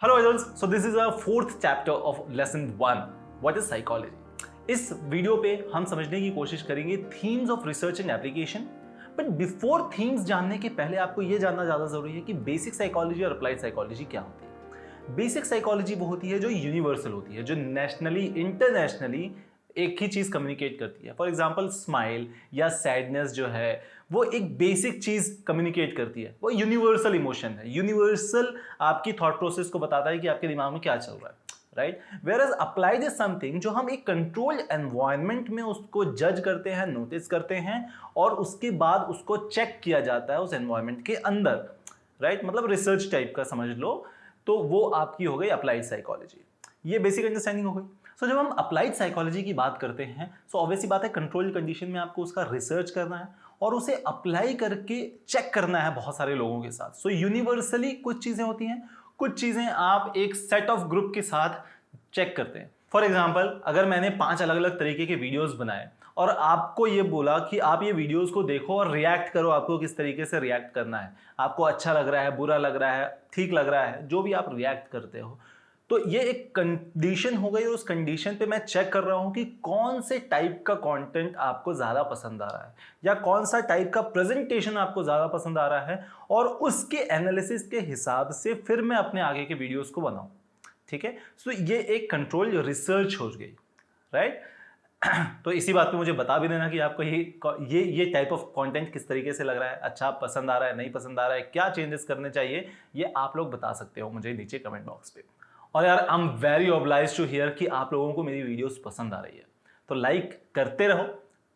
Hello adults, so this is our fourth chapter of lesson 1. What is psychology? इस video पे हम समझने की कोशिश करेंगे themes of research and application. But before themes जानने के पहले आपको ये जानना ज़्यादा ज़रूरी है कि बेसिक साइकोलॉजी और अप्लाइड साइकोलॉजी क्या होती है. बेसिक साइकोलॉजी वो होती है जो यूनिवर्सल होती है, जो नेशनली इंटरनेशनली एक ही चीज़ कम्युनिकेट करती है. फॉर एग्जाम्पल स्माइल या सैडनेस जो है वो एक बेसिक चीज़ कम्युनिकेट करती है, वो यूनिवर्सल इमोशन है. यूनिवर्सल आपकी थॉट प्रोसेस को बताता है कि आपके दिमाग में क्या चल रहा है, right. Whereas applied is something जो हम एक कंट्रोल्ड एनवायरनमेंट में उसको जज करते हैं, नोटिस करते हैं और उसके बाद उसको चेक किया जाता है उस एनवायरनमेंट के अंदर, राइट. मतलब रिसर्च टाइप का समझ लो. तो वो आपकी हो गई अप्लाइड साइकोलॉजी. ये बेसिक अंडरस्टैंडिंग हो गई. सो जब हम अप्लाइड साइकोलॉजी की बात करते हैं सो ऑब्वियसली बात है कंट्रोल्ड कंडीशन में आपको उसका रिसर्च करना है और उसे अप्लाई करके चेक करना है बहुत सारे लोगों के साथ. सो यूनिवर्सली कुछ चीज़ें होती हैं, कुछ चीज़ें आप एक सेट ऑफ ग्रुप के साथ चेक करते हैं. फॉर एग्जाम्पल अगर मैंने 5 अलग अलग तरीके के वीडियोज़ बनाए और आपको ये बोला कि आप ये वीडियोज़ को देखो और रिएक्ट करो, आपको किस तरीके से रिएक्ट करना है, आपको अच्छा लग रहा है, बुरा लग रहा है, ठीक लग रहा है, जो भी आप रिएक्ट करते हो, तो ये एक कंडीशन हो गई और उस कंडीशन पे मैं चेक कर रहा हूं कि कौन से टाइप का कंटेंट आपको ज़्यादा पसंद आ रहा है या कौन सा टाइप का प्रेजेंटेशन आपको ज़्यादा पसंद आ रहा है और उसके एनालिसिस के हिसाब से फिर मैं अपने आगे के वीडियोस को बनाऊं. ठीक है. सो ये एक कंट्रोल रिसर्च हो गई, राइट. तो इसी बात पे मुझे बता भी देना कि आपको ये टाइप ऑफ कंटेंट किस तरीके से लग रहा है, अच्छा पसंद आ रहा है, नहीं पसंद आ रहा है, क्या चेंजेस करने चाहिए, ये आप लोग बता सकते हो मुझे नीचे कमेंट बॉक्स पे. और यार I am very obliged to hear कि आप लोगों को मेरी वीडियोस पसंद आ रही है. तो लाइक करते रहो,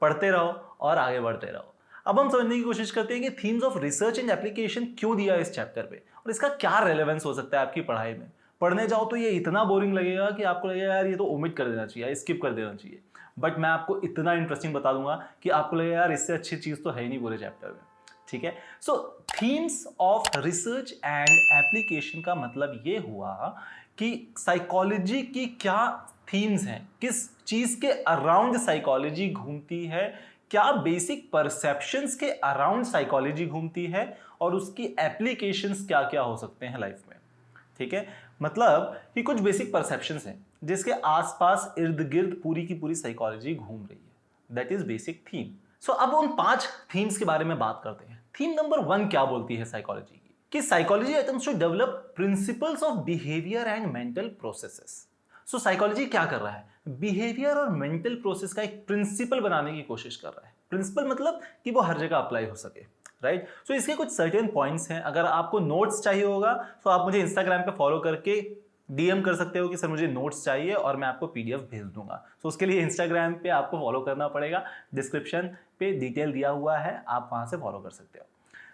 पढ़ते रहो और आगे बढ़ते रहो. अब हम समझने की कोशिश करते हैं कि themes of research and application क्यों दिया इस चैप्टर पे और इसका क्या रेलेवेंस हो सकता है आपकी पढ़ाई में. पढ़ने जाओ तो ये इतना बोरिंग लगेगा कि आपको लगेगा यार ये तो ओमिट कर देना चाहिए, स्किप कर देना चाहिए. बट मैं आपको इतना इंटरेस्टिंग बता दूंगा कि आपको लगेगा यार इससे अच्छी चीज़ तो है ही नहीं पूरे चैप्टर में. ठीक है. So themes of research and application का मतलब ये हुआ कि साइकोलॉजी की क्या थीम्स हैं, किस चीज़ के अराउंड साइकोलॉजी घूमती है, क्या बेसिक परसेप्शंस के अराउंड साइकोलॉजी घूमती है और उसकी एप्लीकेशंस क्या क्या हो सकते हैं लाइफ में. ठीक है. मतलब कि कुछ बेसिक परसेप्शंस हैं जिसके आसपास इर्द गिर्द पूरी की पूरी साइकोलॉजी घूम रही है. That is basic theme. So अब उन 5 थीम्स के बारे में बात करते हैं. थीम नंबर 1 क्या बोलती है साइकोलॉजी की, कि psychology attempts to develop principles of behaviour and mental processes. So psychology क्या कर रहा है, बिहेवियर और मेंटल प्रोसेस का एक प्रिंसिपल बनाने की कोशिश कर रहा है. प्रिंसिपल मतलब कि वो हर जगह अप्लाई हो सके, राइट. सो इसके कुछ सर्टेन पॉइंट्स हैं. अगर आपको नोट्स चाहिए होगा तो आप मुझे इंस्टाग्राम पे फॉलो करके डीएम कर सकते हो कि सर मुझे नोट्स चाहिए और मैं आपको पीडीएफ भेज दूंगा. सो उसके लिए इंस्टाग्राम पे आपको फॉलो करना पड़ेगा. डिस्क्रिप्शन पे डिटेल दिया हुआ है, आप वहां से फॉलो कर सकते हो.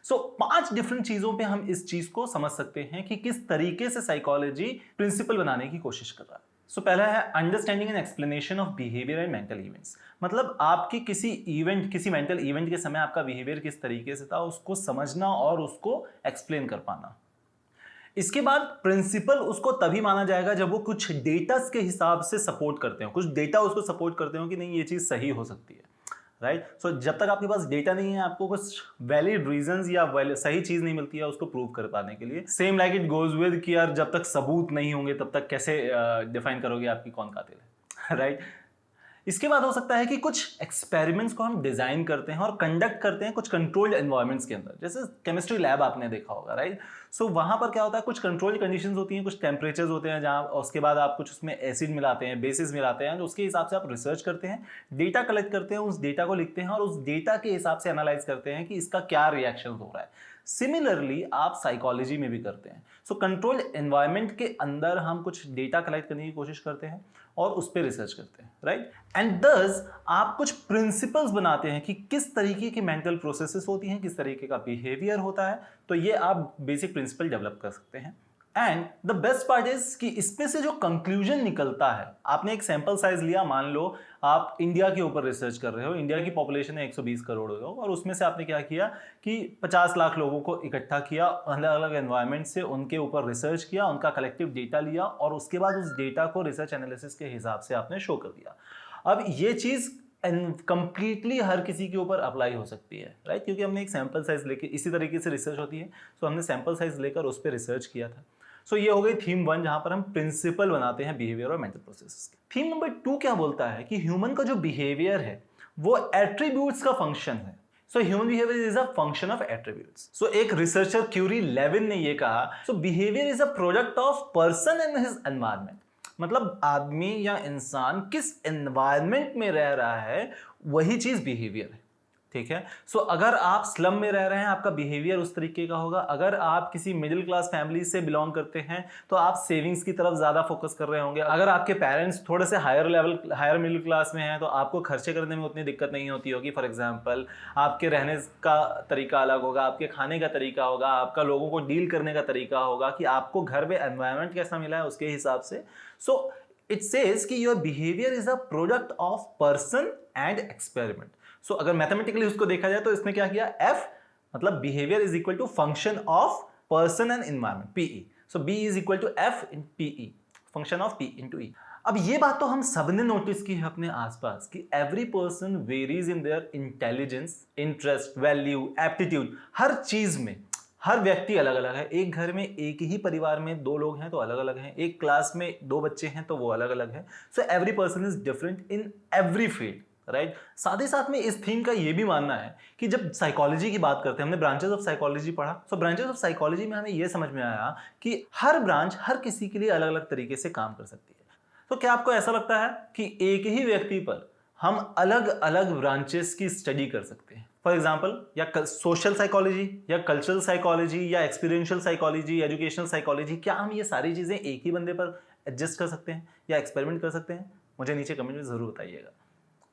सो 5 डिफरेंट चीजों पे हम इस चीज को समझ सकते हैं कि किस तरीके से साइकोलॉजी प्रिंसिपल बनाने की कोशिश कर रहा है. सो पहला है understanding and explanation of behaviour and mental events. मतलब आपकी किसी मेंटल इवेंट के समय आपका बिहेवियर किस तरीके से था उसको समझना और उसको एक्सप्लेन कर पाना. इसके बाद प्रिंसिपल उसको तभी माना जाएगा जब वो कुछ डेटा के हिसाब से सपोर्ट करते हो, कुछ डेटा उसको सपोर्ट करते हो कि नहीं ये चीज सही हो सकती है, राइट. सो जब तक आपके पास डेटा नहीं है, आपको कुछ वैलिड रीजंस या सही चीज नहीं मिलती है उसको प्रूव कर पाने के लिए. Same like it goes with कि यार जब तक सबूत नहीं होंगे तब तक कैसे डिफाइन करोगे आपकी कौन कातिल है, राइट. इसके बाद हो सकता है कि कुछ एक्सपेरिमेंट्स को हम डिजाइन करते हैं और कंडक्ट करते हैं कुछ कंट्रोल्ड एनवायरनमेंट्स के अंदर, जैसे केमिस्ट्री लैब आपने देखा होगा, राइट. सो वहां पर क्या होता है, कुछ कंट्रोल्ड कंडीशंस होती हैं, कुछ टेम्परेचर्स होते हैं जहां उसके बाद आप कुछ उसमें एसिड मिलाते हैं, बेसिस मिलाते हैं, तो उसके हिसाब से आप रिसर्च करते हैं, डेटा कलेक्ट करते हैं, उस डेटा को लिखते हैं और उस डेटा के हिसाब से एनालाइज करते हैं कि इसका क्या रिएक्शन हो रहा है. सिमिलरली आप साइकोलॉजी में भी करते हैं. सो कंट्रोल्ड एनवायरनमेंट के अंदर हम कुछ डेटा कलेक्ट करने की कोशिश करते हैं और उस पर रिसर्च करते हैं, राइट. एंड दस आप कुछ प्रिंसिपल्स बनाते हैं कि किस तरीके की मेंटल प्रोसेसेस होती हैं, किस तरीके का बिहेवियर होता है. तो ये आप बेसिक प्रिंसिपल डेवलप कर सकते हैं. And the best part is कि इसमें से जो कंक्लूजन निकलता है, आपने एक सैंपल साइज लिया, मान लो आप इंडिया के ऊपर रिसर्च कर रहे हो, इंडिया की पॉपुलेशन है 120 करोड़ हो और उसमें से आपने क्या किया कि 50 लाख लोगों को इकट्ठा किया, अलग अलग एनवायरनमेंट से उनके ऊपर रिसर्च किया, उनका कलेक्टिव डेटा लिया और उसके बाद उस डेटा को रिसर्च एनालिसिस के हिसाब से आपने शो कर दिया. अब ये चीज कंप्लीटली हर किसी के ऊपर अप्लाई हो सकती है, राइट. क्योंकि हमने एक सैंपल साइज लेके, इसी तरीके से रिसर्च होती है, तो हमने सैंपल साइज लेकर उस पर रिसर्च किया था. सो ये हो गई थीम 1 जहां पर हम प्रिंसिपल बनाते हैं बिहेवियर और मेंटल प्रोसेसेस के। थीम नंबर 2 क्या बोलता है कि ह्यूमन का जो बिहेवियर है वो एट्रीब्यूट्स का फंक्शन है। So human behaviour is a function of attributes. So एक रिसर्चर क्यूरी लेविन ने ये कहा, so behaviour is a product of person and his environment. मतलब आदमी या इंसान किस एनवायरनमेंट में रह रहा है वही चीज बिहेवियर है। ठीक है, सो अगर आप स्लम में रह रहे हैं आपका बिहेवियर उस तरीके का होगा। अगर आप किसी मिडिल क्लास फैमिली से बिलोंग करते हैं तो आप सेविंग्स की तरफ ज्यादा फोकस कर रहे होंगे। अगर आपके पेरेंट्स थोड़े से हायर मिडिल क्लास में हैं तो आपको खर्चे करने में उतनी दिक्कत नहीं होती होगी। फॉर एग्जाम्पल, आपके रहने का तरीका अलग होगा, आपके खाने का तरीका होगा, आपका लोगों को डील करने का तरीका होगा कि आपको घर में एनवायरनमेंट कैसा मिला है उसके हिसाब से। सो इट सेज कि your behaviour is a product of person and experiment. So अगर मैथमेटिकली उसको देखा जाए तो इसने क्या किया, F मतलब behaviour is equal to function of person and environment, PE। So B is equal to F in PE, function of P into E। अब ये बात तो हम सबने नोटिस की है अपने आसपास कि every person varies in their intelligence, interest, value, aptitude. हर चीज में हर व्यक्ति अलग अलग है। एक घर में एक ही परिवार में 2 लोग हैं तो अलग अलग हैं, एक क्लास में 2 बच्चे हैं तो वो अलग अलग है। So every person is different in every field, right. साथ ही साथ में इस थीम का ये भी मानना है कि जब साइकोलॉजी की बात करते हैं, हमने ब्रांचेस ऑफ साइकोलॉजी पढ़ा। सो ब्रांचेस ऑफ साइकोलॉजी में हमें ये समझ में आया कि हर ब्रांच हर किसी के लिए अलग अलग तरीके से काम कर सकती है। तो क्या आपको ऐसा लगता है कि एक ही व्यक्ति पर हम अलग अलग ब्रांचेस की स्टडी कर सकते हैं? फॉर एग्जाम्पल, या सोशल साइकोलॉजी या कल्चरल साइकोलॉजी या एक्सपीरियंशियल साइकोलॉजी, एजुकेशनल साइकोलॉजी, क्या हम ये सारी चीजें एक ही बंदे पर एडजस्ट कर सकते हैं या एक्सपेरिमेंट कर सकते हैं? मुझे नीचे कमेंट में जरूर बताइएगा।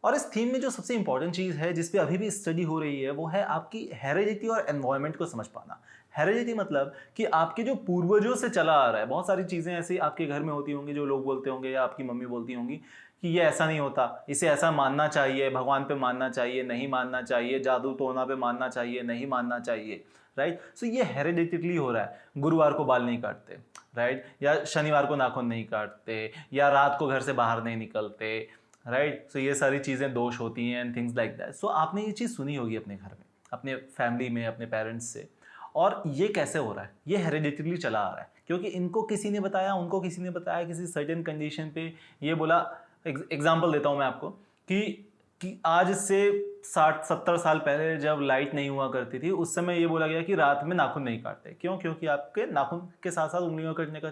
और इस थीम में जो सबसे इंपॉर्टेंट चीज है जिस पे अभी भी स्टडी हो रही है वो है आपकी हेरेडिटी और एनवायरनमेंट को समझ पाना। हेरेडिटी मतलब कि आपके जो पूर्वजों से चला आ रहा है, बहुत सारी चीजें ऐसी आपके घर में होती होंगी जो लोग बोलते होंगे या आपकी मम्मी बोलती होंगी कि ये ऐसा नहीं होता, इसे ऐसा मानना चाहिए, भगवान पे मानना चाहिए, नहीं मानना चाहिए, जादू टोना पे मानना चाहिए, नहीं मानना चाहिए, राइट। सो ये हेरेडिटली हो रहा है। गुरुवार को बाल नहीं काटते, राइट, या शनिवार को नाखून नहीं काटते, या रात को घर से बाहर नहीं निकलते, राइट। सो ये सारी चीज़ें दोष होती हैं एंड थिंग्स लाइक दैट। सो आपने ये चीज़ सुनी होगी अपने घर में, अपने फैमिली में, अपने पेरेंट्स से। और ये कैसे हो रहा है? ये हेरेडिटरी चला आ रहा है क्योंकि इनको किसी ने बताया, उनको किसी ने बताया, किसी सर्टेन कंडीशन पे ये बोला। एग्जाम्पल देता हूँ मैं आपको कि आज से 60-70 साल पहले जब लाइट नहीं हुआ करती थी उस समय ये बोला गया कि रात में नाखून नहीं काटते। क्यों? क्योंकि आपके नाखून के साथ साथ उंगलियों कटने का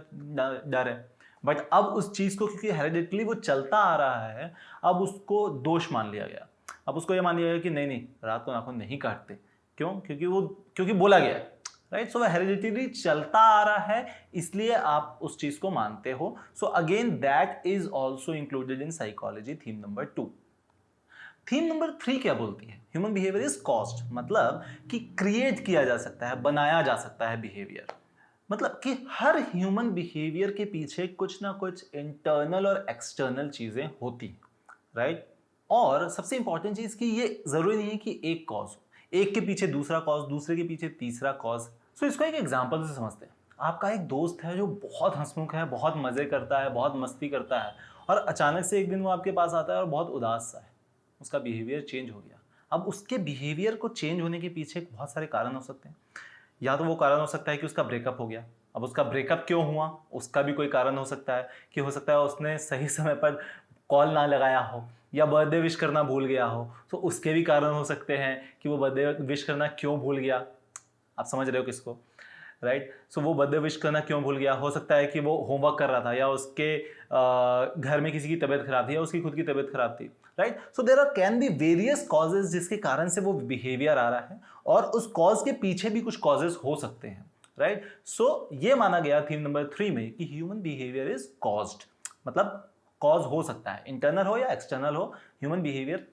डर है। बट अब उस चीज को क्योंकि हेरिडिटली वो चलता आ रहा है, अब उसको दोष मान लिया गया। अब उसको ये मान लिया गया कि नहीं नहीं, रात को नाखून नहीं काटते। क्यों? क्योंकि बोला गया, राइट। सो हेरिडिटली चलता आ रहा है, इसलिए आप उस चीज को मानते हो। So again that is also included in psychology theme number 2। Theme number 3 क्या बोलती है? ह्यूमन बिहेवियर इज कॉज्ड, मतलब कि क्रिएट किया जा सकता है, बनाया जा सकता है बिहेवियर। मतलब कि हर ह्यूमन बिहेवियर के पीछे कुछ ना कुछ इंटरनल और एक्सटर्नल चीजें होती हैं, राइट। और सबसे इंपॉर्टेंट चीज कि ये जरूरी नहीं है कि एक कॉज हो, एक के पीछे दूसरा कॉज, दूसरे के पीछे तीसरा कॉज। सो इसको एक एग्जांपल से समझते हैं। आपका एक दोस्त है जो बहुत हंसमुख है, बहुत मजे करता है, बहुत मस्ती करता है, और अचानक से एक दिन वो आपके पास आता है और बहुत उदास सा है, उसका बिहेवियर चेंज हो गया। अब उसके बिहेवियर को चेंज होने के पीछे बहुत सारे कारण हो सकते हैं। या तो वो कारण हो सकता है कि उसका ब्रेकअप हो गया। अब उसका ब्रेकअप क्यों हुआ उसका भी कोई कारण हो सकता है, कि हो सकता है उसने सही समय पर कॉल ना लगाया हो या बर्थडे विश करना भूल गया हो। तो उसके भी कारण हो सकते हैं कि वो बर्थडे विश करना क्यों भूल गया। आप समझ रहे हो किसको, राइट। सो वो बर्थडे विश करना क्यों भूल गया? हो सकता है कि वो होमवर्क कर रहा था, या उसके घर में किसी की तबीयत खराब थी, या उसकी खुद की तबीयत खराब थी, right. So there are can be various causes जिसके कारण से वो बिहेवियर आ रहा है, और उस कॉज के पीछे भी कुछ कॉजेज हो सकते हैं, राइट। सो ये माना गया थीम नंबर 3 में कि ह्यूमन बिहेवियर इज कॉज्ड, मतलब कॉज हो सकता है, इंटरनल हो या एक्सटर्नल हो, ह्यूमन बिहेवियर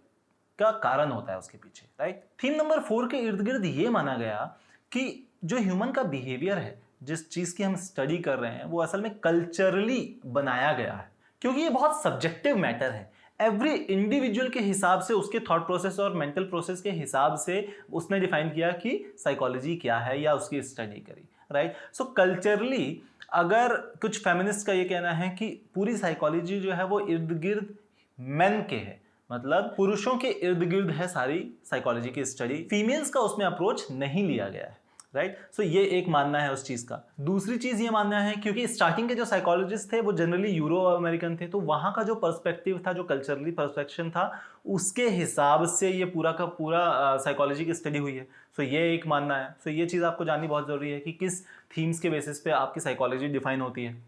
का कारण होता है उसके पीछे, राइट। थीम नंबर 4 के इर्द गिर्द ये माना गया कि जो ह्यूमन का बिहेवियर है, जिस चीज की हम स्टडी कर रहे हैं, वो असल में कल्चरली बनाया गया है, क्योंकि ये बहुत सब्जेक्टिव मैटर है। एवरी इंडिविजुअल के हिसाब से, उसके थॉट प्रोसेस और मेंटल प्रोसेस के हिसाब से उसने डिफाइन किया कि साइकोलॉजी क्या है या उसकी स्टडी करी, राइट। सो कल्चरली अगर कुछ फेमिनिस्ट का ये कहना है कि पूरी साइकोलॉजी जो है वो इर्द गिर्द मेन के है, मतलब पुरुषों के इर्द गिर्द है सारी साइकोलॉजी की स्टडी, फीमेल्स का उसमें अप्रोच नहीं लिया गया है, राइट। सो ये एक मानना है उस चीज का। दूसरी चीज ये मानना है, क्योंकि स्टार्टिंग के जो साइकोलॉजिस्ट थे वो जनरली यूरो अमेरिकन थे, तो वहां का जो पर्सपेक्टिव था, जो कल्चरली पर्सपेक्शन था, उसके हिसाब से ये पूरा का पूरा साइकोलॉजी की स्टडी हुई है। सो ये एक मानना है। सो ये चीज आपको जाननी बहुत जरूरी है कि किस थीम्स के बेसिस पे आपकी साइकोलॉजी डिफाइन होती है।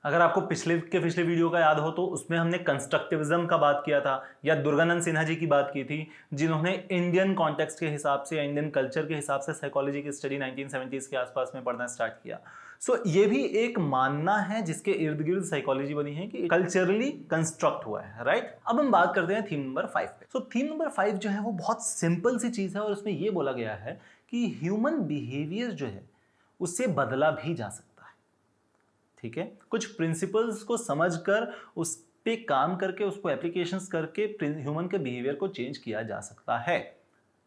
अगर आपको पिछले वीडियो का याद हो तो उसमें हमने कंस्ट्रक्टिविज्म का बात किया था, या दुर्गानंद सिन्हा जी की बात की थी, जिन्होंने इंडियन कॉन्टेक्स्ट के हिसाब से, इंडियन कल्चर के हिसाब से साइकोलॉजी की स्टडी 1970s के आसपास में पढ़ना स्टार्ट किया। सो ये भी एक मानना है जिसके इर्द गिर्द साइकोलॉजी बनी है कि कल्चरली कंस्ट्रक्ट हुआ है, राइट। अब हम बात करते हैं थीम नंबर 5 पे। सो थीम नंबर 5 जो है वो बहुत सिंपल सी चीज है, और उसमें ये बोला गया है कि ह्यूमन बिहेवियर जो है उससे बदला भी जा सकता है। ठीक है, कुछ प्रिंसिपल्स को समझकर उस पे काम करके, उसको एप्लीकेशंस करके ह्यूमन के बिहेवियर को चेंज किया जा सकता है।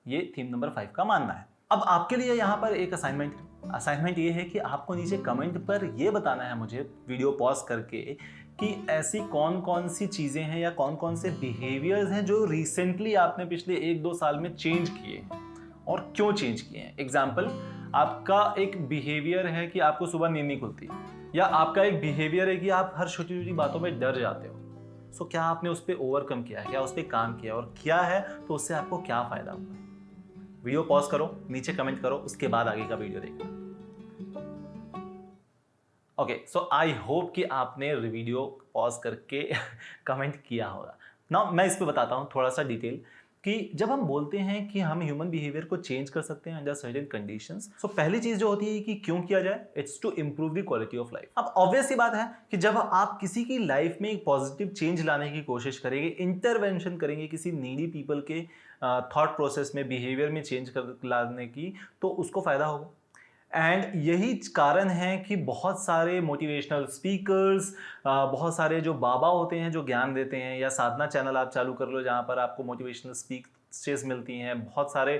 ये थीम नंबर 5 का मानना है। अब आपके लिए यहां पर एक असाइनमेंट ये है कि आपको नीचे कमेंट पर ये बताना है मुझे, वीडियो पॉज करके, कि ऐसी कौन कौन सी चीजें हैं या कौन कौन से बिहेवियर्स हैं जो रिसेंटली आपने पिछले 1-2 साल में चेंज किए और क्यों चेंज किए हैं। एग्जाम्पल, आपका एक बिहेवियर है कि आपको सुबह नींद नहीं खुलती, या आपका एक बिहेवियर है कि आप हर छोटी छोटी बातों में डर जाते हो। सो क्या आपने उस पर ओवरकम किया है, क्या उस पर काम किया, और क्या है तो उससे आपको क्या फायदा हुआ है। वीडियो पॉज करो, नीचे कमेंट करो, उसके बाद आगे का वीडियो देखना। ओके, सो आई होप कि आपने वीडियो पॉज करके कमेंट किया होगा। नाउ मैं इस पे बताता हूँ थोड़ा सा डिटेल, कि जब हम बोलते हैं कि हम ह्यूमन बिहेवियर को चेंज कर सकते हैं अंडर सर्टेन कंडीशंस, सो पहली चीज जो होती है कि क्यों किया जाए, it's to improve the quality of life. अब ऑब्वियस सी बात है कि जब आप किसी की लाइफ में एक पॉजिटिव चेंज लाने की कोशिश करेंगे, इंटरवेंशन करेंगे किसी नीडी पीपल के थॉट प्रोसेस में, बिहेवियर में चेंज कर लाने की, तो उसको फायदा होगा। एंड यही कारण है कि बहुत सारे मोटिवेशनल स्पीकर्स, बहुत सारे जो बाबा होते हैं जो ज्ञान देते हैं, या साधना चैनल आप चालू कर लो जहाँ पर आपको मोटिवेशनल स्पीचेस मिलती हैं, बहुत सारे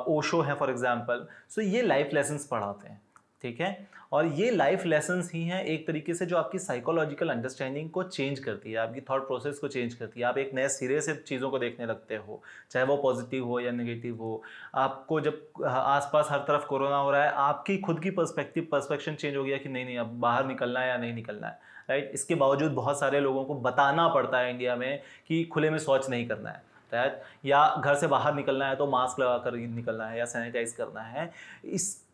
ओशो हैं फॉर एग्जांपल। सो ये लाइफ लेसन्स पढ़ाते हैं, ठीक है। और ये लाइफ लेसन्स ही हैं एक तरीके से जो आपकी साइकोलॉजिकल अंडरस्टैंडिंग को चेंज करती है, आपकी थॉट प्रोसेस को चेंज करती है। आप एक नए सिरे से चीज़ों को देखने लगते हो, चाहे वो पॉजिटिव हो या नेगेटिव हो। आपको जब आसपास हर तरफ कोरोना हो रहा है, आपकी खुद की पर्सपेक्शन चेंज हो गया कि नहीं अब बाहर निकलना है या नहीं निकलना है, राइट। इसके बावजूद बहुत सारे लोगों को बताना पड़ता है इंडिया में कि खुले में शौच नहीं करना है, राइट, या घर से बाहर निकलना है तो मास्क लगा कर निकलना है या सैनिटाइज करना है।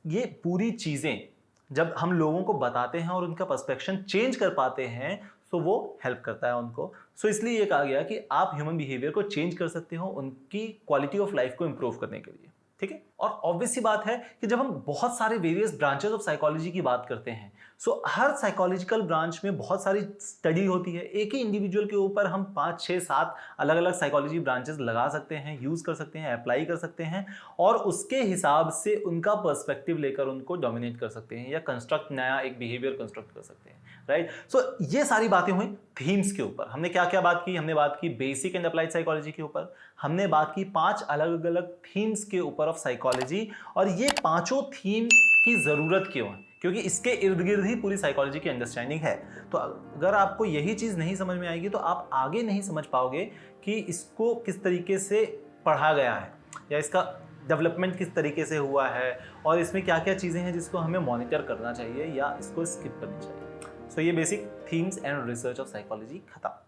ये पूरी चीज़ें जब हम लोगों को बताते हैं और उनका पर्सपेक्शन चेंज कर पाते हैं, तो वो हेल्प करता है उनको। सो इसलिए ये कहा गया कि आप ह्यूमन बिहेवियर को चेंज कर सकते हो उनकी क्वालिटी ऑफ लाइफ को इंप्रूव करने के लिए, ठीक है। और ऑब्वियस सी बात है कि जब हम बहुत सारे वेरियस ब्रांचेस ऑफ साइकोलॉजी की बात करते हैं, सो हर साइकोलॉजिकल ब्रांच में बहुत सारी स्टडी होती है। एक ही इंडिविजुअल के ऊपर हम 5, 6, 7 अलग अलग साइकोलॉजी ब्रांचेस लगा सकते हैं, यूज कर सकते हैं, अप्लाई कर सकते हैं, और उसके हिसाब से उनका पर्सपेक्टिव लेकर उनको डोमिनेट कर सकते हैं, या कंस्ट्रक्ट नया एक बिहेवियर कंस्ट्रक्ट कर सकते हैं, राइट। सो ये सारी बातें हुई थीम्स के ऊपर। हमने क्या क्या बात की, हमने बात की बेसिक एंड अप्लाइड साइकोलॉजी के ऊपर, हमने बात की 5 अलग अलग थीम्स के ऊपर ऑफ साइकोलॉजी, और ये पांचों थीम की जरूरत क्यों है, क्योंकि इसके इर्द गिर्द ही पूरी साइकोलॉजी की अंडरस्टैंडिंग है। तो अगर आपको यही चीज़ नहीं समझ में आएगी तो आप आगे नहीं समझ पाओगे कि इसको किस तरीके से पढ़ा गया है, या इसका डेवलपमेंट किस तरीके से हुआ है, और इसमें क्या क्या चीज़ें हैं जिसको हमें मॉनिटर करना चाहिए या इसको स्किप करनी चाहिए। सो ये basic themes and research of psychology खत्म।